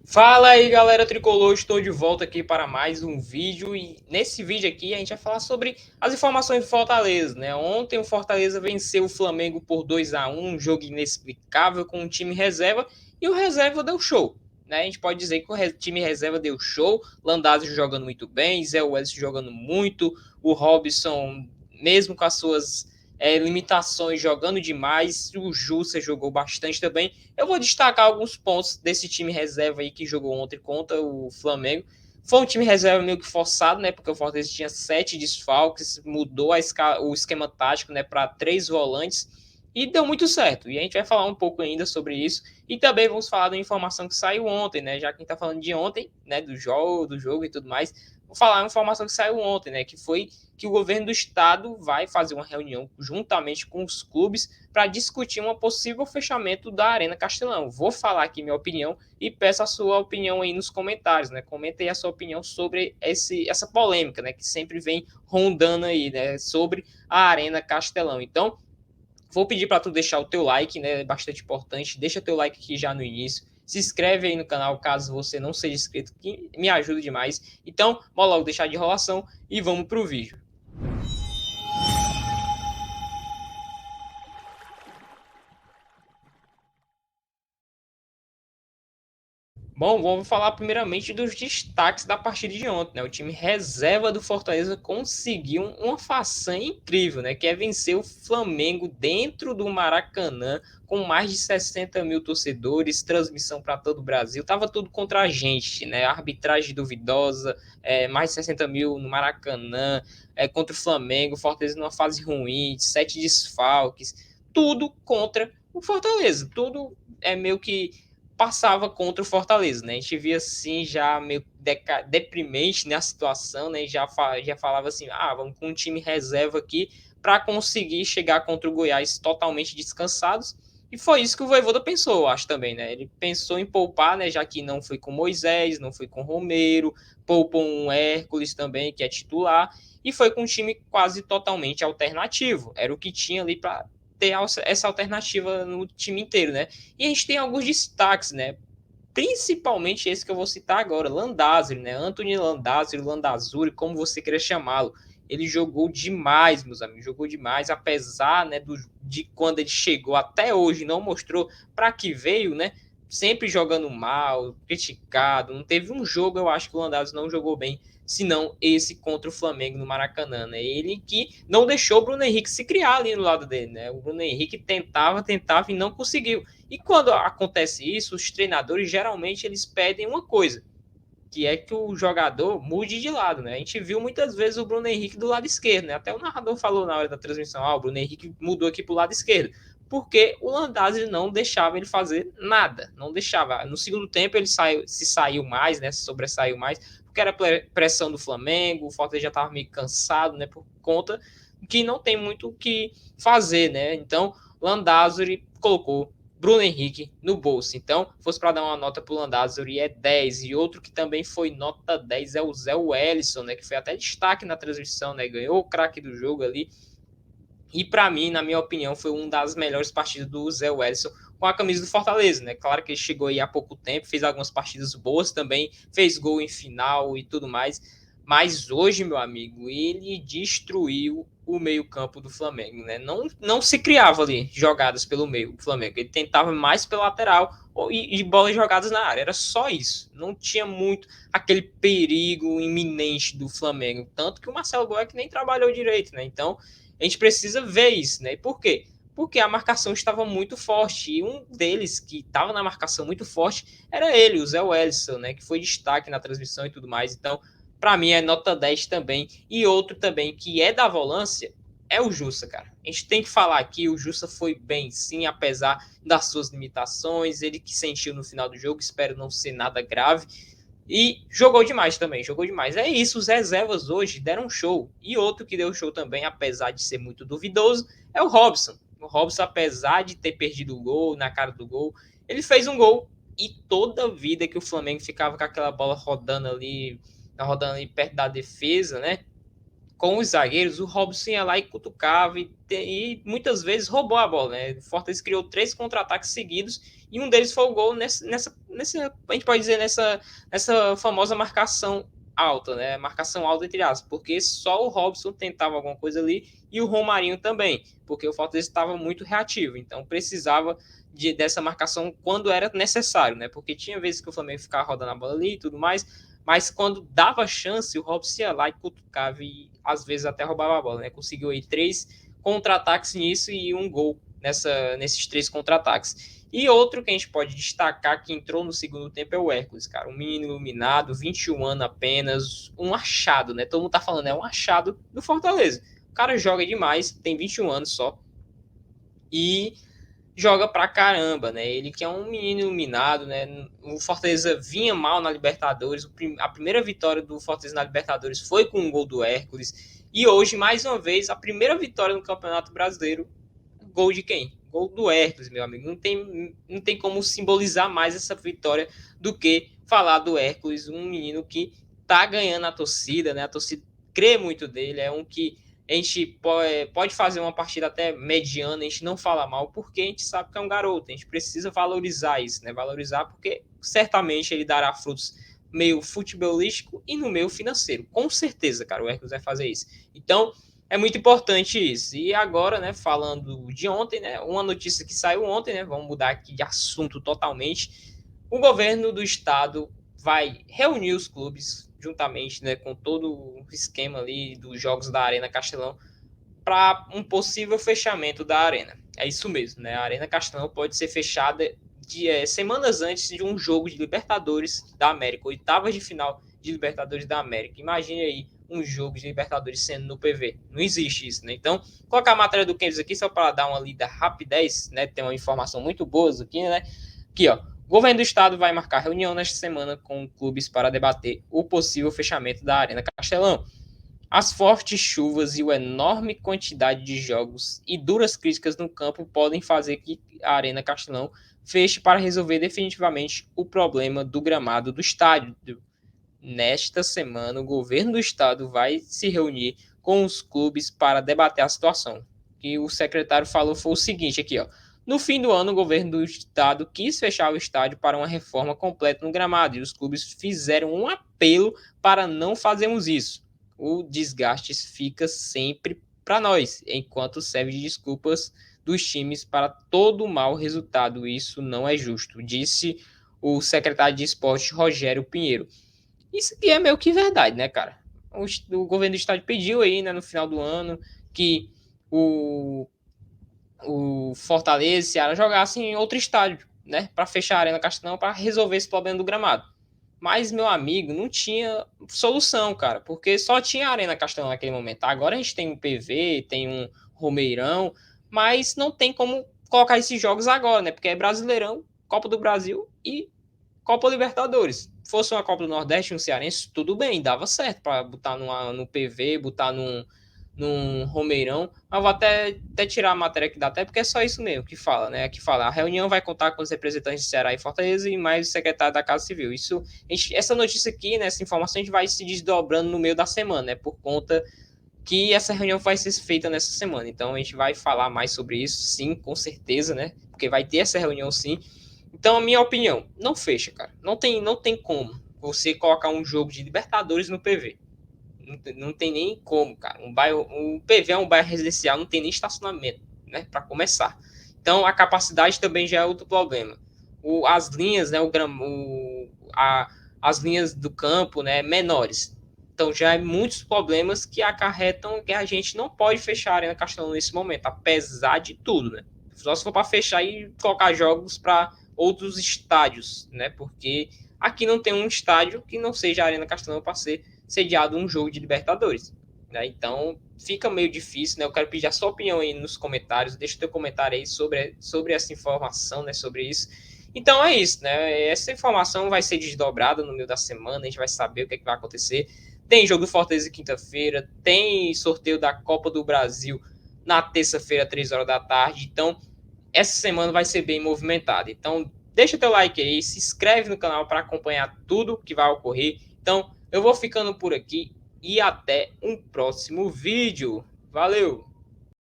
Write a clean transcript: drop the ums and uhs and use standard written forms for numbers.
Fala aí, galera tricolor, estou de volta aqui para mais um vídeo e nesse vídeo aqui a gente vai falar sobre as informações do Fortaleza, né? Ontem o Fortaleza venceu o Flamengo por 2-1, um jogo inexplicável com um time reserva e o reserva deu show, né? A gente pode dizer que o time reserva deu show, Landázio jogando muito bem, Zé Welles jogando muito, o Robson, mesmo com as suas limitações, jogando demais, o Jussa jogou bastante também. Eu vou destacar alguns pontos desse time reserva aí que jogou ontem contra o Flamengo. Foi um time reserva meio que forçado, né? Porque o Fortaleza tinha 7 desfalques, mudou o esquema tático, né, para 3 volantes e deu muito certo. E a gente vai falar um pouco ainda sobre isso. E também vamos falar da informação que saiu ontem, né? Já que a gente tá falando de ontem, né? Do jogo e tudo mais. Vou falar uma informação que saiu ontem, né? Que foi que o governo do estado vai fazer uma reunião juntamente com os clubes para discutir um possível fechamento da Arena Castelão. Vou falar aqui minha opinião e peço a sua opinião aí nos comentários, né? Comenta aí a sua opinião sobre essa polêmica, né? Que sempre vem rondando aí, né? Sobre a Arena Castelão. Então, vou pedir para tu deixar o teu like, né? É bastante importante. Deixa teu like aqui já no início. Se inscreve aí no canal caso você não seja inscrito, que me ajuda demais. Então, vamos logo deixar de enrolação e vamos pro vídeo. Bom, vamos falar primeiramente dos destaques da partida de ontem, né? O time reserva do Fortaleza conseguiu uma façanha incrível, né? Que é vencer o Flamengo dentro do Maracanã, com mais de 60 mil torcedores, transmissão para todo o Brasil. Tava tudo contra a gente, né? Arbitragem duvidosa, mais de 60 mil no Maracanã, contra o Flamengo, o Fortaleza numa fase ruim, 7 desfalques, tudo contra o Fortaleza. Tudo é meio que passava contra o Fortaleza, né? A gente via assim já meio deprimente, né, a situação, né? Já falava assim, vamos com um time reserva aqui para conseguir chegar contra o Goiás totalmente descansados. E foi isso que o Voivoda pensou, eu acho também, né? Ele pensou em poupar, né? Já que não foi com Moisés, não foi com Romero, poupou um Hércules também, que é titular, e foi com um time quase totalmente alternativo. Era o que tinha ali para ter essa alternativa no time inteiro, né? E a gente tem alguns destaques, né? Principalmente esse que eu vou citar agora, Landázuri, né? Anthony Landázuri, Landazuri, como você queira chamá-lo. Ele jogou demais, meus amigos, jogou demais, apesar, né, de quando ele chegou até hoje, não mostrou para que veio, né? Sempre jogando mal, criticado. Não teve um jogo, eu acho que o Landázuri não jogou bem, senão esse contra o Flamengo no Maracanã, né? Ele que não deixou o Bruno Henrique se criar ali no lado dele, né? O Bruno Henrique tentava e não conseguiu. E quando acontece isso, os treinadores geralmente eles pedem uma coisa, que é que o jogador mude de lado, né? A gente viu muitas vezes o Bruno Henrique do lado esquerdo, né? Até o narrador falou na hora da transmissão, o Bruno Henrique mudou aqui para o lado esquerdo, porque o Landázuri não deixava ele fazer nada, não deixava. No segundo tempo ele saiu mais, né? Se sobressaiu mais, porque era pressão do Flamengo, o Fortaleza já estava meio cansado, né? Por conta que não tem muito o que fazer, né? Então, Landázuri colocou Bruno Henrique no bolso. Então, fosse para dar uma nota para o Landázuri, é 10. E outro que também foi nota 10 é o Zé Wellison, né? Que foi até destaque na transmissão, né? Ganhou o craque do jogo ali. E para mim, na minha opinião, foi uma das melhores partidas do Zé Wellison com a camisa do Fortaleza, né? Claro que ele chegou aí há pouco tempo, fez algumas partidas boas também, fez gol em final e tudo mais. Mas hoje, meu amigo, ele destruiu o meio-campo do Flamengo, né? Não se criava ali jogadas pelo meio do Flamengo. Ele tentava mais pela lateral e bolas jogadas na área. Era só isso. Não tinha muito aquele perigo iminente do Flamengo. Tanto que o Marcelo Boeck nem trabalhou direito, né? Então, a gente precisa ver isso, né? E por quê? Porque a marcação estava muito forte. E um deles que estava na marcação muito forte era ele, o Zé Wellison, né? Que foi destaque na transmissão e tudo mais. Então, para mim, é nota 10 também. E outro também que é da volância é o Jussa, cara. A gente tem que falar aqui, o Jussa foi bem, sim, apesar das suas limitações. Ele que sentiu no final do jogo, espero não ser nada grave. E jogou demais também, jogou demais. É isso, os reservas hoje deram show. E outro que deu show também, apesar de ser muito duvidoso, é o Robson. O Robson, apesar de ter perdido o gol na cara do gol, ele fez um gol. E toda vida que o Flamengo ficava com aquela bola rodando ali perto da defesa, né? Com os zagueiros, o Robson ia lá e cutucava e muitas vezes roubou a bola, né? O Fortaleza criou 3 contra-ataques seguidos e um deles foi o gol a gente pode dizer, nessa famosa marcação alta, né? Marcação alta entre aspas, porque só o Robson tentava alguma coisa ali e o Romarinho também, porque o Fortaleza estava muito reativo, então precisava dessa marcação quando era necessário, né? Porque tinha vezes que o Flamengo ficava rodando a bola ali e tudo mais, mas quando dava chance, o Robson ia lá e cutucava e às vezes até roubava a bola, né? Conseguiu aí 3 contra-ataques nisso e um gol nesses 3 contra-ataques. E outro que a gente pode destacar que entrou no segundo tempo é o Hércules, cara. Um menino iluminado, 21 anos apenas, um achado, né? Todo mundo tá falando, é um achado do Fortaleza. O cara joga demais, tem 21 anos só. E joga pra caramba, né? Ele que é um menino iluminado, né? O Fortaleza vinha mal na Libertadores. A primeira vitória do Fortaleza na Libertadores foi com um gol do Hércules. E hoje, mais uma vez, a primeira vitória no Campeonato Brasileiro. Gol de quem? Gol do Hércules, meu amigo. Não tem como simbolizar mais essa vitória do que falar do Hércules, um menino que tá ganhando a torcida, né? A torcida crê muito dele, é um que a gente pode fazer uma partida até mediana, a gente não fala mal, porque a gente sabe que é um garoto, a gente precisa valorizar isso, né? Valorizar porque certamente ele dará frutos meio futebolístico e no meio financeiro. Com certeza, cara, o Hércules vai fazer isso. Então, é muito importante isso. E agora, né, falando de ontem, né, uma notícia que saiu ontem, né, vamos mudar aqui de assunto totalmente. O governo do estado vai reunir os clubes juntamente, né, com todo o esquema ali dos jogos da Arena Castelão para um possível fechamento da arena. É isso mesmo, né? A Arena Castelão pode ser fechada semanas antes de um jogo de Libertadores da América, oitavas de final de Libertadores da América. Imagine aí um jogo de Libertadores sendo no PV. Não existe isso, né? Então, colocar a matéria do Kempis aqui só para dar uma lida rapidez, né? Tem uma informação muito boa aqui, né? Aqui, ó. O governo do estado vai marcar reunião nesta semana com clubes para debater o possível fechamento da Arena Castelão. As fortes chuvas e a enorme quantidade de jogos e duras críticas no campo podem fazer que a Arena Castelão feche para resolver definitivamente o problema do gramado do estádio. Nesta semana, o governo do estado vai se reunir com os clubes para debater a situação. O que o secretário falou foi o seguinte aqui, ó. No fim do ano, o governo do estado quis fechar o estádio para uma reforma completa no gramado e os clubes fizeram um apelo para não fazermos isso. O desgaste fica sempre para nós, enquanto serve de desculpas dos times para todo o mau resultado. Isso não é justo, disse o secretário de esporte Rogério Pinheiro. Isso aqui é meio que verdade, né, cara? O governo do estado pediu aí, né, no final do ano, que o, o Fortaleza e Ceará jogassem em outro estádio, né, para fechar a Arena Castelão para resolver esse problema do gramado. Mas, meu amigo, não tinha solução, cara, porque só tinha a Arena Castelão naquele momento. Agora a gente tem um PV, tem um Romeirão, mas não tem como colocar esses jogos agora, né? Porque é Brasileirão, Copa do Brasil e Copa Libertadores. Fosse uma Copa do Nordeste, um Cearense, tudo bem, dava certo para botar no PV, botar num Romeirão. Mas vou até tirar a matéria que dá até, porque é só isso mesmo que fala, né? Que fala, a reunião vai contar com os representantes de Ceará e Fortaleza e mais o secretário da Casa Civil. Essa notícia aqui, né, essa informação, a gente vai se desdobrando no meio da semana, né? Por conta que essa reunião vai ser feita nessa semana. Então a gente vai falar mais sobre isso, sim, com certeza, né? Porque vai ter essa reunião, sim. Então, a minha opinião, não fecha, cara. Não tem como você colocar um jogo de Libertadores no PV. Não tem nem como, cara. O PV é um bairro residencial, não tem nem estacionamento, né? Para começar. Então, a capacidade também já é outro problema. As linhas, né? As linhas do campo, né? Menores. Então, já é muitos problemas que acarretam que a gente não pode fechar a Arena Castelão nesse momento, apesar de tudo, né? Só se for para fechar e colocar jogos para outros estádios, né? Porque aqui não tem um estádio que não seja a Arena Castelão para ser sediado um jogo de Libertadores, né? Então fica meio difícil, né? Eu quero pedir a sua opinião aí nos comentários, deixa o teu comentário aí sobre essa informação, né? Sobre isso. Então é isso, né? Essa informação vai ser desdobrada no meio da semana, a gente vai saber o que, é que vai acontecer. Tem jogo do Fortaleza quinta-feira, tem sorteio da Copa do Brasil na terça-feira, 3 horas da tarde. Então, essa semana vai ser bem movimentada. Então, deixa teu like aí, se inscreve no canal para acompanhar tudo que vai ocorrer. Então, eu vou ficando por aqui e até um próximo vídeo. Valeu!